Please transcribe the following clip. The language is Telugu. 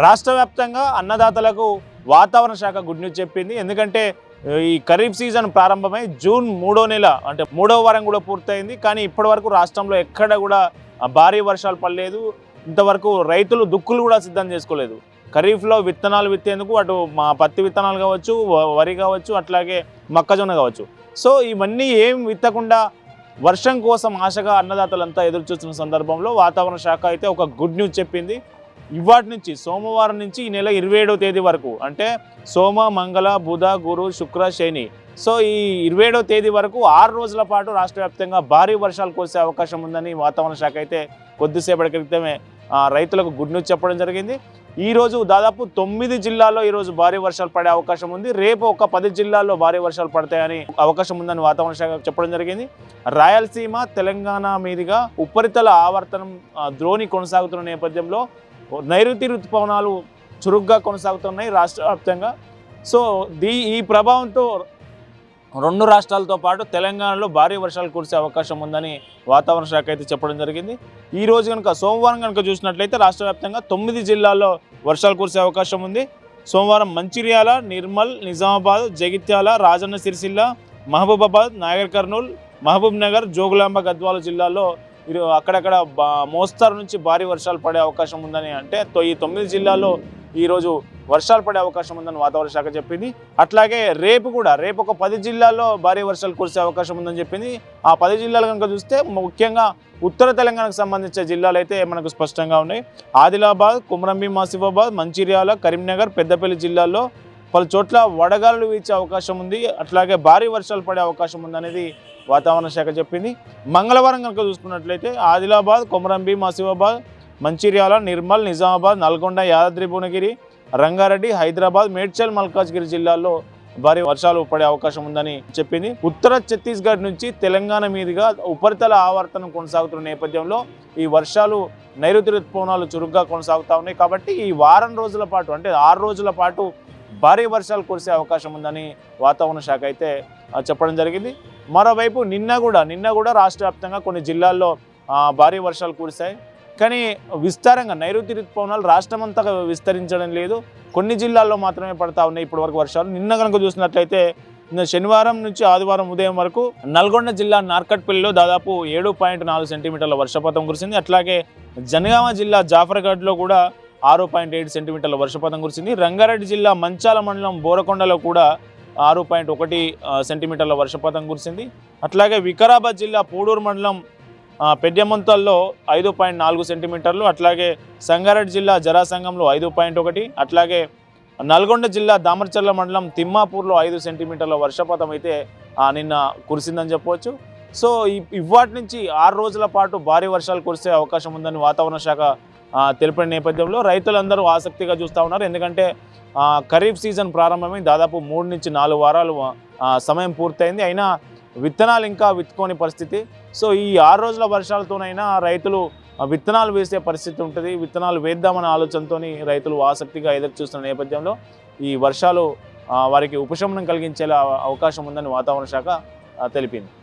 రాష్ట్ర వ్యాప్తంగా అన్నదాతలకు వాతావరణ శాఖ గుడ్ న్యూస్ చెప్పింది. ఎందుకంటే ఈ ఖరీఫ్ సీజన్ ప్రారంభమై జూన్ 3వ నెల అంటే 3వ వారం కూడా పూర్తయింది. కానీ ఇప్పటి వరకు రాష్ట్రంలో ఎక్కడ కూడా భారీ వర్షాలు పడలేదు. ఇంతవరకు రైతులు దుక్కులు కూడా సిద్ధం చేసుకోలేదు. ఖరీఫ్లో విత్తనాలు విత్తేందుకు అటు మా పత్తి విత్తనాలు కావచ్చు, వరి కావచ్చు, అట్లాగే మొక్కజొన్న కావచ్చు. సో ఇవన్నీ ఏం విత్తకుండా వర్షం కోసం ఆశగా అన్నదాతలంతా ఎదురు చూస్తున్న సందర్భంలో వాతావరణ శాఖ అయితే ఒక గుడ్ న్యూస్ చెప్పింది. ఇవాటి నుంచి సోమవారం నుంచి ఈ నెల 27వ తేదీ వరకు అంటే సోమ, మంగళ, బుధ, గురు, శుక్ర, శని, సో ఈ 27వ తేదీ వరకు 6 రోజుల పాటు రాష్ట్ర వ్యాప్తంగా భారీ వర్షాలు కురిసే అవకాశం ఉందని వాతావరణ శాఖ అయితే కొద్దిసేపటి క్రితమే రైతులకు గుడ్ న్యూస్ చెప్పడం జరిగింది. ఈరోజు దాదాపు 9 జిల్లాల్లో ఈరోజు భారీ వర్షాలు పడే అవకాశం ఉంది. రేపు ఒక 10 జిల్లాల్లో భారీ వర్షాలు పడతాయని అవకాశం ఉందని వాతావరణ శాఖ చెప్పడం జరిగింది. రాయలసీమ, తెలంగాణ మీదుగా ఉపరితల ఆవర్తనం ద్రోణి కొనసాగుతున్న నేపథ్యంలో నైరుతి ఋతుపవనాలు చురుగ్గా కొనసాగుతున్నాయి రాష్ట్ర వ్యాప్తంగా. సో ఈ ప్రభావంతో 2 రాష్ట్రాలతో పాటు తెలంగాణలో భారీ వర్షాలు కురిసే అవకాశం ఉందని వాతావరణ శాఖ అయితే చెప్పడం జరిగింది. ఈ రోజు కనుక సోమవారం కనుక చూసినట్లయితే రాష్ట్ర వ్యాప్తంగా 9 జిల్లాల్లో వర్షాలు కురిసే అవకాశం ఉంది. సోమవారం మంచిర్యాల, నిర్మల్, నిజామాబాద్, జగిత్యాల, రాజన్న సిరిసిల్ల, మహబూబాబాద్, నాగర్ కర్నూల్, మహబూబ్ నగర్, జోగులాంబ, గద్వాల జిల్లాల్లో అక్కడక్కడ మోస్తరు నుంచి భారీ వర్షాలు పడే అవకాశం ఉందని, అంటే ఈ 9 జిల్లాల్లో ఈరోజు వర్షాలు పడే అవకాశం ఉందని వాతావరణ శాఖ చెప్పింది. అట్లాగే రేపు ఒక 10 జిల్లాల్లో భారీ వర్షాలు కురిసే అవకాశం ఉందని చెప్పింది. ఆ 10 జిల్లాలు కనుక చూస్తే ముఖ్యంగా ఉత్తర తెలంగాణకు సంబంధించిన జిల్లాలు అయితే మనకు స్పష్టంగా ఉన్నాయి. ఆదిలాబాద్, కుమ్రంభీం ఆసిఫాబాద్, మంచిర్యాల, కరీంనగర్, పెద్దపల్లి జిల్లాల్లో పలు చోట్ల వడగాలులు వీచే అవకాశం ఉంది. అట్లాగే భారీ వర్షాలు పడే అవకాశం ఉందనేది వాతావరణ శాఖ చెప్పింది. మంగళవారం కనుక చూసుకున్నట్లయితే ఆదిలాబాద్, కొమరంభీం ఆసిఫాబాద్, మంచిర్యాల, నిర్మల్, నిజామాబాద్, నల్గొండ, యాదాద్రి భువనగిరి, రంగారెడ్డి, హైదరాబాద్, మేడ్చల్, మల్కాజ్గిరి జిల్లాల్లో భారీ వర్షాలు పడే అవకాశం ఉందని చెప్పింది. ఉత్తర ఛత్తీస్గఢ్ నుంచి తెలంగాణ మీదుగా ఉపరితల ఆవర్తనం కొనసాగుతున్న నేపథ్యంలో ఈ వర్షాలు నైరుతి ఋతుపవనాలు చురుగ్గా కొనసాగుతూ ఉన్నాయి. కాబట్టి ఈ వారం రోజుల పాటు అంటే 6 రోజుల పాటు భారీ వర్షాలు కురిసే అవకాశం ఉందని వాతావరణ శాఖ అయితే చెప్పడం జరిగింది. మరోవైపు నిన్న కూడా రాష్ట్ర వ్యాప్తంగా కొన్ని జిల్లాల్లో భారీ వర్షాలు కురిశాయి. కానీ విస్తారంగా నైరుతి ఋతుపవనాలు రాష్ట్రమంతా విస్తరించడం లేదు. కొన్ని జిల్లాల్లో మాత్రమే పడతా ఉన్నాయి ఇప్పటివరకు వర్షాలు. నిన్న కనుక చూసినట్లయితే శనివారం నుంచి ఆదివారం ఉదయం వరకు నల్గొండ జిల్లా నార్కట్పల్లిలో దాదాపు 7.4 సెంటీమీటర్ల వర్షపాతం కురిసింది. అట్లాగే జనగామ జిల్లా జాఫర్గఢ్లో కూడా 6.7 సెంటీమీటర్ల వర్షపాతం కురిసింది. రంగారెడ్డి జిల్లా మంచాల మండలం బోరకొండలో కూడా 6.1 సెంటీమీటర్ల వర్షపాతం కురిసింది. అట్లాగే వికారాబాద్ జిల్లా పూడూరు మండలం పెద్యమంతల్లో 5.4 సెంటీమీటర్లు, అట్లాగే సంగారెడ్డి జిల్లా జరాసంగంలో 5.1, అట్లాగే నల్గొండ జిల్లా దామర్చర్ల మండలం తిమ్మాపూర్లో 5 సెంటీమీటర్ల వర్షపాతం అయితే నిన్న కురిసిందని చెప్పవచ్చు. సో ఇవాటి నుంచి 6 రోజుల పాటు భారీ వర్షాలు కురిసే అవకాశం ఉందని వాతావరణ శాఖ తెలిపిన నేపథ్యంలో రైతులందరూ ఆసక్తిగా చూస్తూ ఉన్నారు. ఎందుకంటే ఖరీఫ్ సీజన్ ప్రారంభమై దాదాపు 3 నుంచి 4 వారాలు సమయం పూర్తయింది. అయినా విత్తనాలు ఇంకా విత్తుకోని పరిస్థితి. సో ఈ 6 రోజుల వర్షాలతోనైనా రైతులు విత్తనాలు వేసే పరిస్థితి ఉంటుంది. విత్తనాలు వేద్దామనే ఆలోచనతో రైతులు ఆసక్తిగా ఎదురు చూస్తున్న నేపథ్యంలో ఈ వర్షాలు వారికి ఉపశమనం కలిగించేలా అవకాశం ఉందని వాతావరణ శాఖ తెలిపింది.